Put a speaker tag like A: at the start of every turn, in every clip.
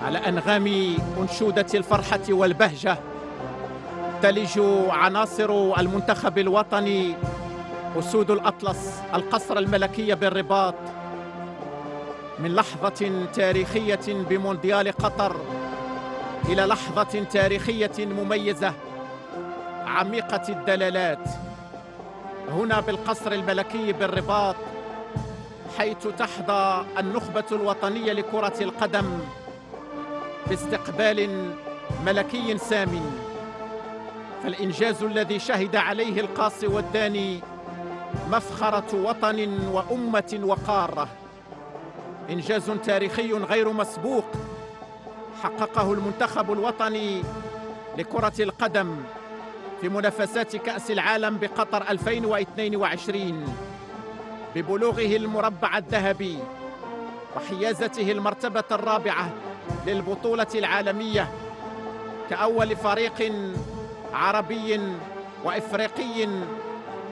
A: على أنغام أنشودة الفرحة والبهجة تلج عناصر المنتخب الوطني أسود الأطلس القصر الملكي بالرباط من لحظة تاريخية بمونديال قطر إلى لحظة تاريخية مميزة عميقة الدلالات هنا بالقصر الملكي بالرباط، حيث تحظى النخبة الوطنية لكرة القدم باستقبال ملكي سام. فالإنجاز الذي شهد عليه القاصي والداني مفخرة وطن وأمة وقارة، إنجاز تاريخي غير مسبوق حققه المنتخب الوطني لكرة القدم في منافسات كأس العالم بقطر 2022 ببلوغه المربع الذهبي وحيازته المرتبة الرابعة للبطولة العالمية كأول فريق عربي وإفريقي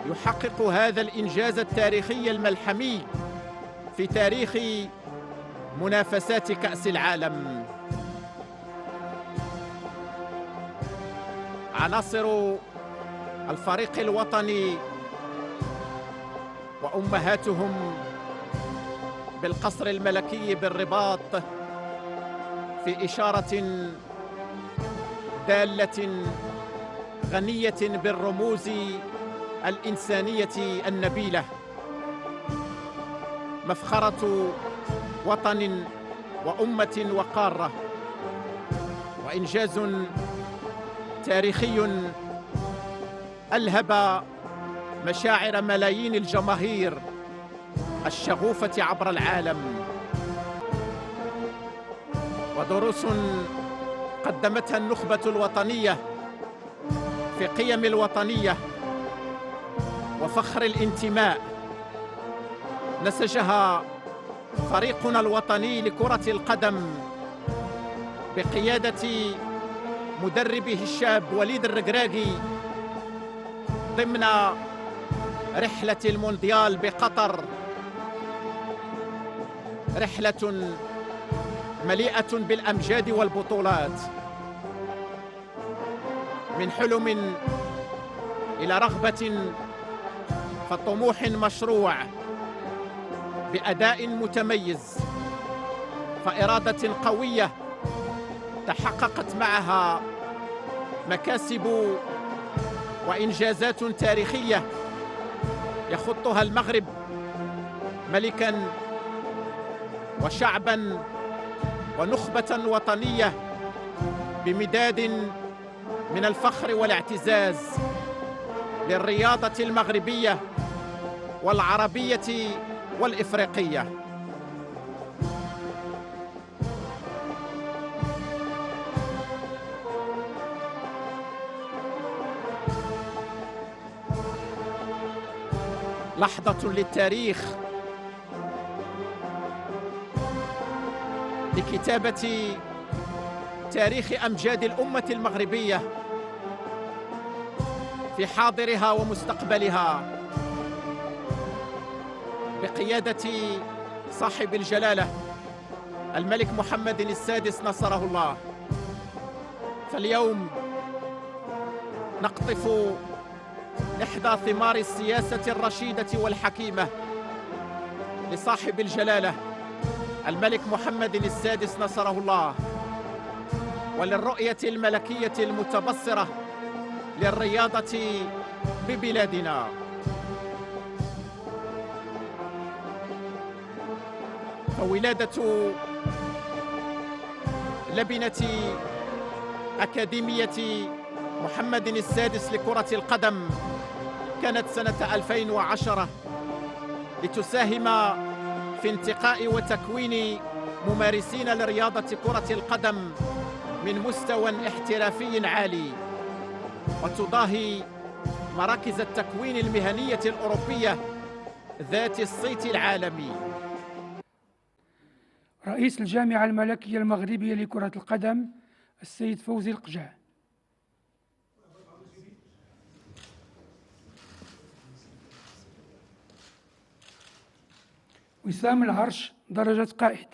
A: يحقق هذا الإنجاز التاريخي الملحمي في تاريخ منافسات كأس العالم. عناصر الفريق الوطني وأمهاتهم بالقصر الملكي بالرباط في إشارة دالة غنية بالرموز الإنسانية النبيلة، مفخرة وطن وأمة وقارة، وإنجاز تاريخي ألهب مشاعر ملايين الجماهير الشغوفة عبر العالم، ودروس قدمتها النخبة الوطنية في قيم الوطنية وفخر الانتماء نسجها فريقنا الوطني لكرة القدم بقيادة مدربه الشاب وليد الركراكي ضمن رحلة المونديال بقطر، رحلة مليئة بالأمجاد والبطولات، من حلم إلى رغبة فطموح مشروع بأداء متميز، فإرادة قوية تحققت معها مكاسب وإنجازات تاريخية يخطها المغرب ملكاً وشعباً ونخبة وطنية بمداد من الفخر والاعتزاز للرياضة المغربية والعربية والإفريقية. لحظة للتاريخ لكتابة تاريخ أمجاد الأمة المغربية في حاضرها ومستقبلها بقيادة صاحب الجلالة الملك محمد السادس نصره الله. فاليوم نقطف إحدى ثمار السياسة الرشيدة والحكيمة لصاحب الجلالة الملك محمد السادس نصره الله، وللرؤية الملكية المتبصرة للرياضة ببلادنا. فولادة لبنة أكاديمية محمد السادس لكرة القدم كانت سنة 2010 لتساهم في انتقاء وتكوين ممارسين لرياضة كرة القدم من مستوى احترافي عالي، وتضاهي مراكز التكوين المهنية الأوروبية ذات الصيت العالمي.
B: رئيس الجامعة الملكية المغربية لكرة القدم السيد فوزي القجع. وسام العرش درجة قائد.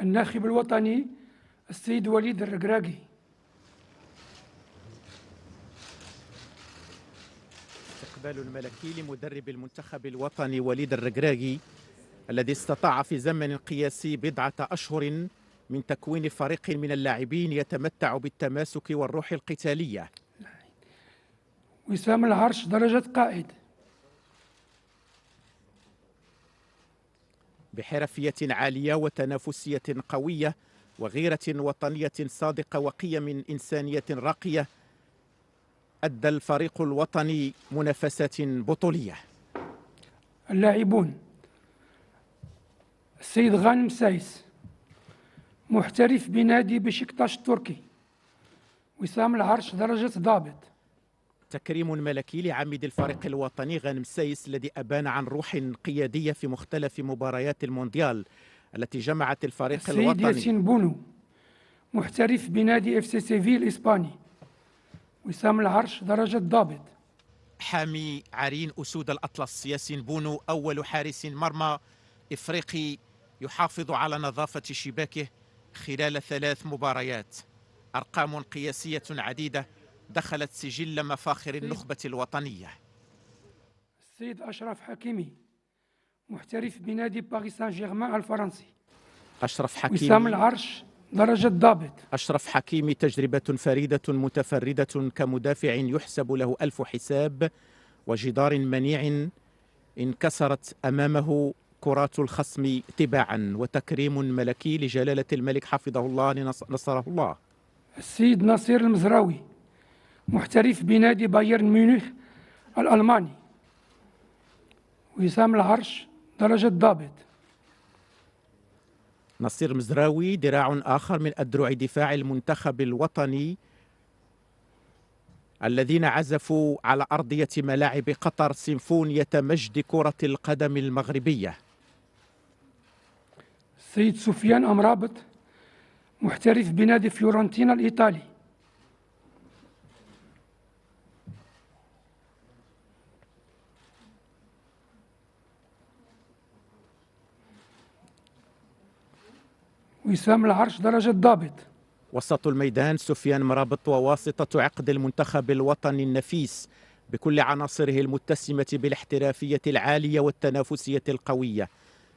B: الناخب الوطني السيد وليد الركراكي.
A: استقبال الملكي لمدرب المنتخب الوطني وليد الركراكي الذي استطاع في زمن قياسي بضعة أشهر من تكوين فريق من اللاعبين يتمتع بالتماسك والروح القتالية.
B: وسام العرش درجة قائد.
A: بحرفية عالية وتنافسية قوية وغيرة وطنية صادقة وقيم إنسانية راقية أدى الفريق الوطني منافسات بطولية.
B: اللاعبون: السيد غانم سايس محترف بنادي بشكتاش التركي. وسام العرش درجة ضابط.
A: تكريم ملكي لعميد الفريق الوطني غانم سايس الذي أبان عن روح قيادية في مختلف مباريات المونديال التي جمعت الفريق الوطني.
B: السيد ياسين بونو محترف بنادي FC سيفيل الإسباني. وسام العرش درجة ضابط.
A: حامي عرين أسود الأطلس ياسين بونو أول حارس مرمى إفريقي يحافظ على نظافة شباكه خلال 3 مباريات. أرقام قياسية عديدة دخلت سجل مفاخر النخبة الوطنية.
B: السيد أشرف حكيمي محترف بنادي باريس سان جيرمان الفرنسي.
A: أشرف حكيمي
B: وسام العرش درجة ضابط.
A: أشرف حكيمي تجربة فريدة متفردة كمدافع يحسب له 1000 حساب وجدار منيع انكسرت أمامه كرات الخصم تباعا. وتكريم ملكي لجلالة الملك حفظه الله نصره الله.
B: السيد نصير المزراوي محترف بنادي بايرن ميونخ الألماني. وسام العرش درجة ضابط.
A: نصير مزراوي ذراع آخر من أذرع دفاع المنتخب الوطني الذين عزفوا على أرضية ملاعب قطر سيمفونية مجد كرة القدم المغربية.
B: السيد سفيان أمرابط محترف بنادي فيورنتينا الإيطالي. وسام العرش درجة ضابط.
A: وسط الميدان سفيان مرابط وواسطة عقد المنتخب الوطني النفيس بكل عناصره المتسمة بالاحترافية العالية والتنافسية القوية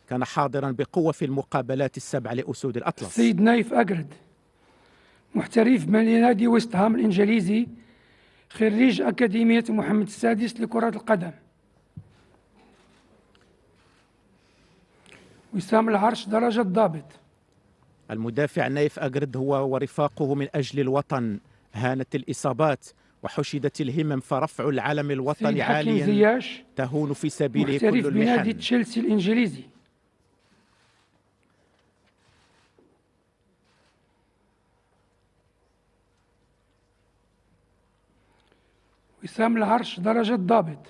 A: كان حاضرا بقوة في المقابلات السبع لأسود الأطلس.
B: السيد نايف أجرد محترف من نادي ويست هام الإنجليزي خريج أكاديمية محمد السادس لكرة القدم. وسام العرش درجة ضابط.
A: المدافع نايف أجرد هو ورفاقه من أجل الوطن هانت الإصابات وحشدت الهمم فرفع العلم الوطني عاليا تهون في سبيله كل
B: محترف بنادي
A: المحن.
B: تشيلسي الإنجليزي. وسام العرش درجة ضابط.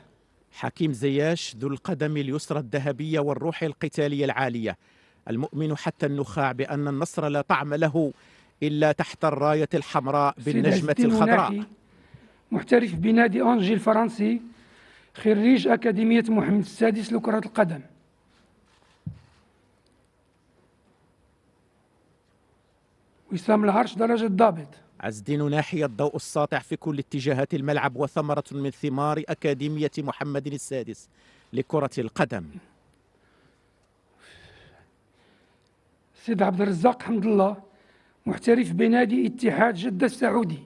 A: حكيم زياش ذو القدم اليسرى الذهبية والروح القتالية العالية المؤمن حتى النخاع بأن النصر لا طعم له إلا تحت الراية الحمراء بالنجمة الخضراء.
B: محترف بنادي أنجي الفرنسي خريج أكاديمية محمد السادس لكرة القدم. وسام العرش درجة ضابط.
A: عز الدين ناحية الضوء الساطع في كل اتجاهات الملعب وثمرة من ثمار أكاديمية محمد السادس لكرة القدم.
B: سيد عبد الرزاق حمد الله محترف بنادي اتحاد جدة السعودي.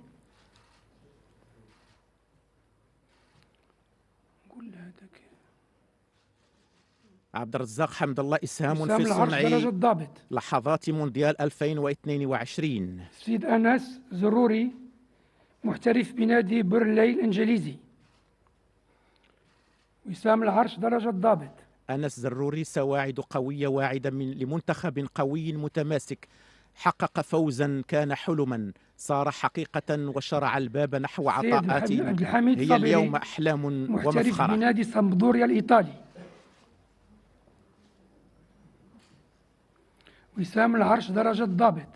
A: عبد الرزاق حمد الله إسهام في
B: صنع
A: لحظات مونديال 2022.
B: سيد أنس زروري محترف بنادي بيرلي الإنجليزي. وسام العرش درجة ضابط.
A: أنس زروري سواعد قوية واعدة لمنتخب قوي متماسك حقق فوزا كان حلما صار حقيقة وشرع الباب نحو عطاءات هي اليوم أحلام ومفخرة.
B: محترف بنادي سامبدوريا الإيطالي. وسام العرش درجة ضابط.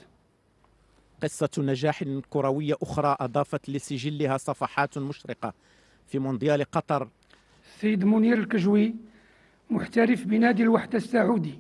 A: قصة نجاح كروية أخرى أضافت لسجلها صفحات مشرقة في مونديال قطر.
B: سيد منير الكجوي محترف بنادي الوحدة السعودي.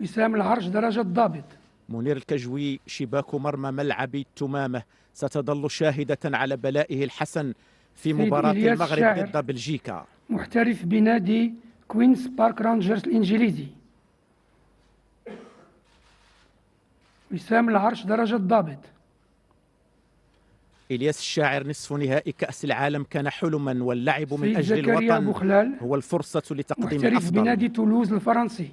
B: وسام العرش درجة ضابط.
A: منير الكجوي شباك مرمى ملعب التمامة ستظل شاهدة على بلائه الحسن في
B: سيد
A: مباراة
B: إلياس
A: المغرب
B: الشاعر
A: ضد بلجيكا.
B: محترف بنادي كوينز بارك رانجرز الإنجليزي. وسام العرش درجة ضابط.
A: إلياس الشاعر نصف نهائي كأس العالم كان حلما، واللعب من
B: سيد
A: أجل
B: زكريا
A: الوطن
B: بوخلال
A: هو الفرصة لتقديم
B: محترف
A: الأفضل.
B: بنادي تولوز الفرنسي.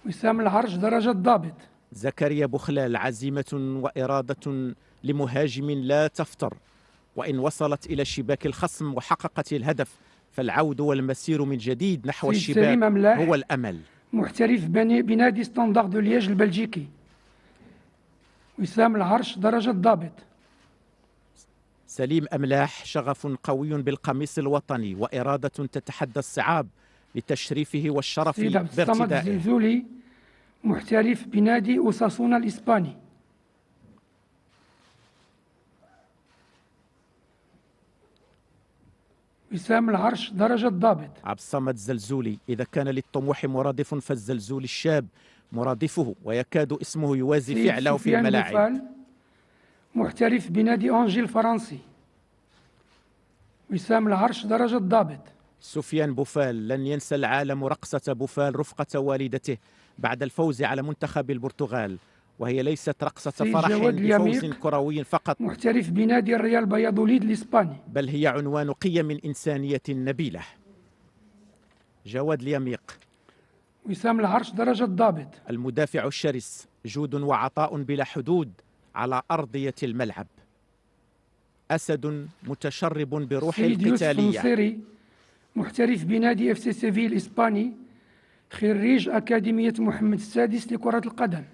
B: وسام العرش درجة ضابط.
A: زكريا بوخلال عزيمة وإرادة لمهاجم لا تفتر، وإن وصلت إلى شباك الخصم وحققت الهدف فالعود والمسير من جديد نحو
B: سيد
A: الشباك
B: سليم أملاح
A: هو الأمل.
B: محترف بنادي ستاندارد دو لياج البلجيكي. وسام العرش درجة ضابط.
A: سليم أملاح شغف قوي بالقميص الوطني وإرادة تتحدى الصعاب لتشريفه والشرف
B: سيد عبد الصمد
A: بارتدائه.
B: الزلزولي محترف بنادي أوساسونا الإسباني. وسام العرش درجة ضابط.
A: عبد الصمد الزلزولي إذا كان للطموح مرادف فالزلزول الشاب مرادفه، ويكاد اسمه يوازي فعله في الملاعب.
B: بوفال محترف بنادي أنجي الفرنسي. وسام العرش درجة ضابط.
A: سفيان بوفال لن ينسى العالم رقصة بوفال رفقة والدته بعد الفوز على منتخب البرتغال، وهي ليست رقصة فرح بفوز كروي فقط،
B: محترف بنادي الريال بياضوليد الإسباني،
A: بل هي عنوان قيم إنسانية نبيلة. جواد اليميق
B: وسام العرش درجة ضابط.
A: المدافع الشرس، جود وعطاء بلا حدود على أرضية الملعب، أسد متشرب بروح القتالية.
B: يوسف محترف بنادي اف سي سيفيل الإسباني، خريج أكاديمية محمد السادس لكرة القدم.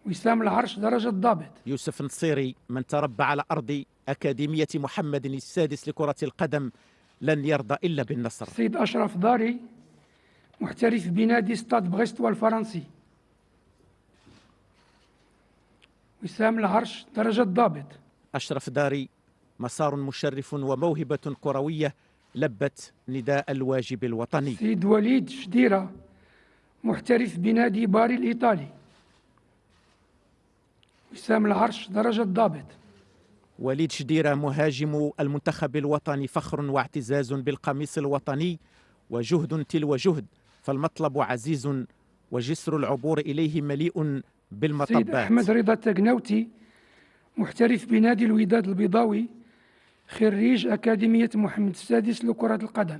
B: وسام العرش درجة ضابط.
A: يوسف نصيري من تربى على أرض أكاديمية محمد السادس لكرة القدم لن يرضى إلا بالنصر.
B: سيد أشرف داري محترف بنادي ستاد بغيست الفرنسي. وسام العرش درجة ضابط.
A: أشرف داري مسار مشرف وموهبة كروية لبت نداء الواجب الوطني.
B: سيد وليد شديرة محترف بنادي باري الإيطالي. وسام العرش درجة ضابط.
A: وليد شديرة مهاجم المنتخب الوطني، فخر واعتزاز بالقميص الوطني وجهد تلو جهد، فالمطلب عزيز وجسر العبور إليه مليء بالمطبات.
B: سيد أحمد رضا التقناوتي محترف بنادي الوداد البيضاوي، خريج أكاديمية محمد السادس لكرة القدم.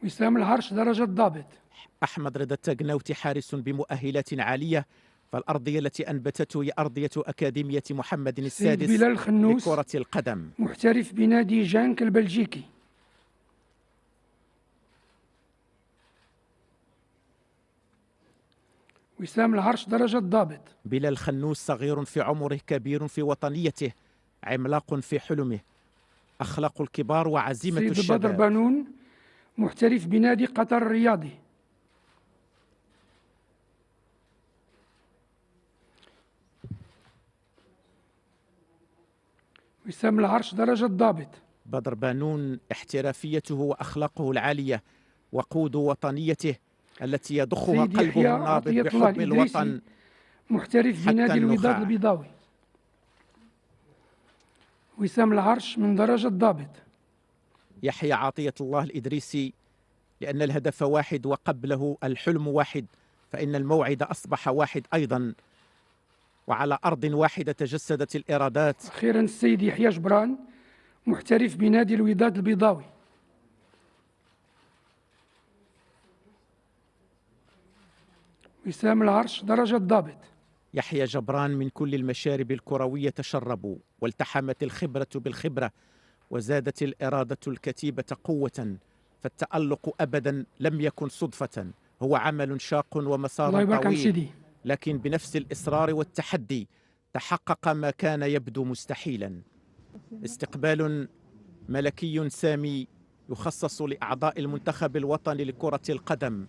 B: وسام العرش درجة ضابط.
A: أحمد رضا التقناوتي حارس بمؤهلات عالية، فالأرضية التي أنبتته هي أرضية أكاديمية محمد السادس لكرة القدم.
B: محترف بنادي جانك البلجيكي. وسام العرش درجة ضابط.
A: بلال خنوس صغير في عمره كبير في وطنيته، عملاق في حلمه، أخلاق الكبار وعزيمة
B: سيد
A: الشباب.
B: بدر بانون محترف بنادي قطر الرياضي. وسام العرش درجة ضابط.
A: بدر بانون احترافيته وأخلاقه العالية وقود وطنيته التي يضخها قلبه النابض بحب الوطن،
B: محترف بنادي الوداد البيضاوي. وسام العرش من درجة ضابط.
A: يحيى عطية الله الإدريسي، لأن الهدف واحد وقبله الحلم واحد، فإن الموعد أصبح واحد أيضا، وعلى أرض واحدة تجسدت الإرادات.
B: أخيرا السيد يحيى جبران محترف بنادي الوداد البيضاوي. وسام العرش درجة ضابط.
A: يحيى جبران من كل المشارب الكروية تشربوا، والتحمت الخبرة بالخبرة، وزادت الإرادة الكتيبة قوة، فالتألق أبدا لم يكن صدفة، هو عمل شاق ومسار طويل، لكن بنفس الإصرار والتحدي تحقق ما كان يبدو مستحيلا. استقبال ملكي سامي يخصص لأعضاء المنتخب الوطني لكرة القدم،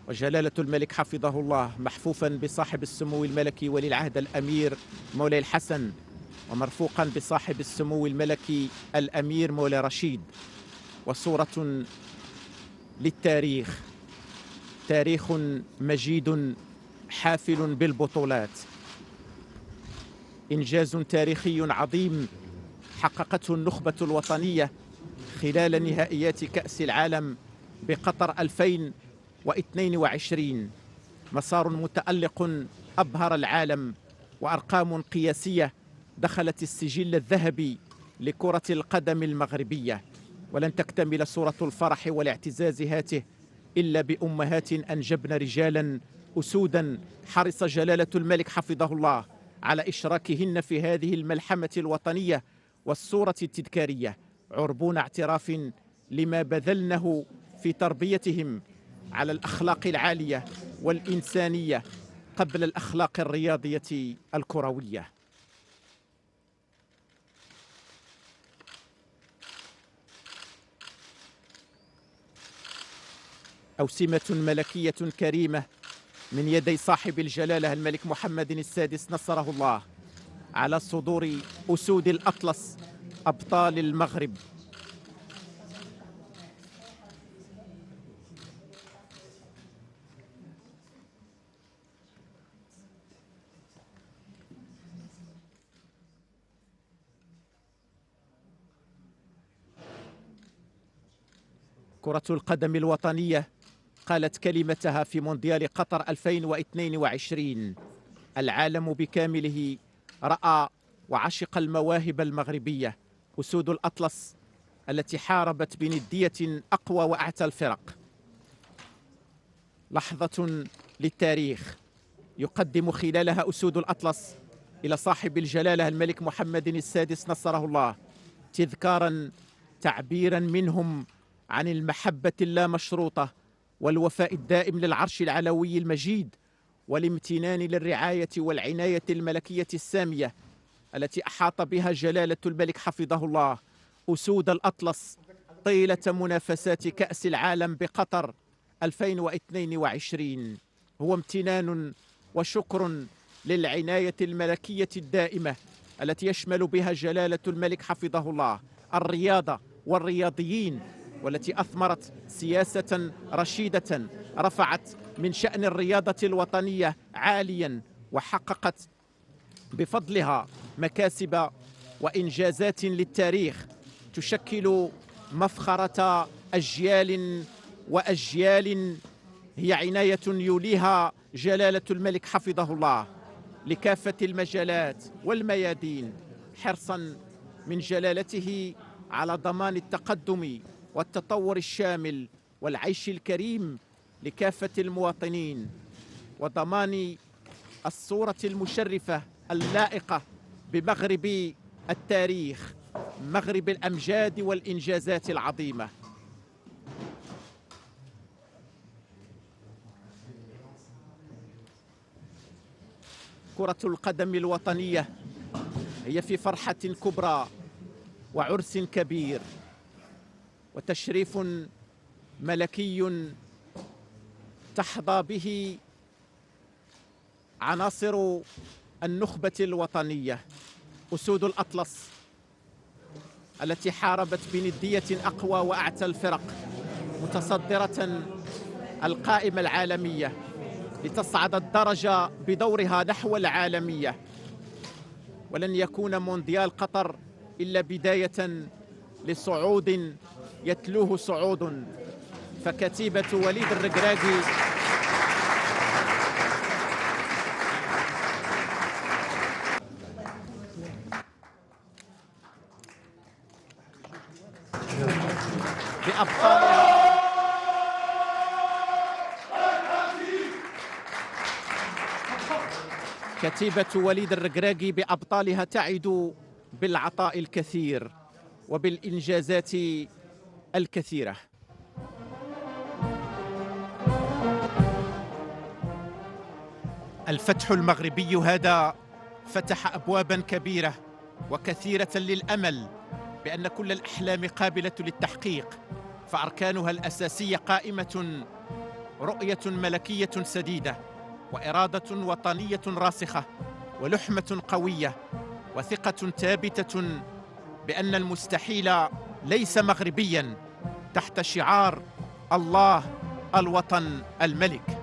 A: وجلالة الملك حفظه الله محفوفا بصاحب السمو الملكي ولي العهد الأمير مولاي الحسن ومرفوقا بصاحب السمو الملكي الأمير مولاي رشيد، وصورة للتاريخ، تاريخ مجيد حافل بالبطولات، إنجاز تاريخي عظيم حققته النخبة الوطنية خلال نهائيات كأس العالم بقطر 2022. مسار متألق أبهر العالم، وأرقام قياسية دخلت السجل الذهبي لكرة القدم المغربية. ولن تكتمل صورة الفرح والاعتزاز هاته إلا بأمهات أنجبن رجالا أسودا حرص جلالة الملك حفظه الله على إشراكهن في هذه الملحمة الوطنية والصورة التذكارية، عربون اعتراف لما بذلنه في تربيتهم على الأخلاق العالية والإنسانية قبل الأخلاق الرياضية الكروية. أوسمة ملكية كريمة من يدي صاحب الجلالة الملك محمد السادس نصره الله على صدور أسود الأطلس أبطال المغرب. كرة القدم الوطنية قالت كلمتها في مونديال قطر 2022. العالم بكامله رأى وعشق المواهب المغربية، أسود الأطلس التي حاربت بندية أقوى وأعتى الفرق. لحظة للتاريخ يقدم خلالها أسود الأطلس إلى صاحب الجلالة الملك محمد السادس نصره الله تذكارا، تعبيرا منهم عن المحبة اللامشروطة والوفاء الدائم للعرش العلوي المجيد، والامتنان للرعاية والعناية الملكية السامية التي أحاط بها جلالة الملك حفظه الله أسود الأطلس طيلة منافسات كأس العالم بقطر 2022. هو امتنان وشكر للعناية الملكية الدائمة التي يشمل بها جلالة الملك حفظه الله الرياضة والرياضيين، والتي أثمرت سياسة رشيدة رفعت من شأن الرياضة الوطنية عاليا، وحققت بفضلها مكاسب وإنجازات للتاريخ تشكل مفخرة أجيال وأجيال. هي عناية يوليها جلالة الملك حفظه الله لكافة المجالات والميادين، حرصا من جلالته على ضمان التقدم والتطور الشامل والعيش الكريم لكافة المواطنين، وضمان الصورة المشرفة اللائقة بمغرب التاريخ، مغرب الأمجاد والإنجازات العظيمة. كرة القدم الوطنية هي في فرحة كبرى وعرس كبير وتشريف ملكي تحظى به عناصر النخبة الوطنية، أسود الأطلس التي حاربت بندية أقوى وأعتى الفرق، متصدرة القائمة العالمية لتصعد الدرجة بدورها نحو العالمية. ولن يكون مونديال قطر إلا بداية لصعود يتلوه صعود، فكتيبة وليد الركراكي بأبطالها كتيبة وليد الركراكي بأبطالها تعد بالعطاء الكثير وبالإنجازات الكثيرة. الفتح المغربي هذا فتح أبوابا كبيرة وكثيرة للأمل بأن كل الأحلام قابلة للتحقيق، فأركانها الأساسية قائمة: رؤية ملكية سديدة، وإرادة وطنية راسخة، ولحمة قوية وثقة ثابتة بأن المستحيل ليس مغربيا تحت شعار الله الوطن الملك.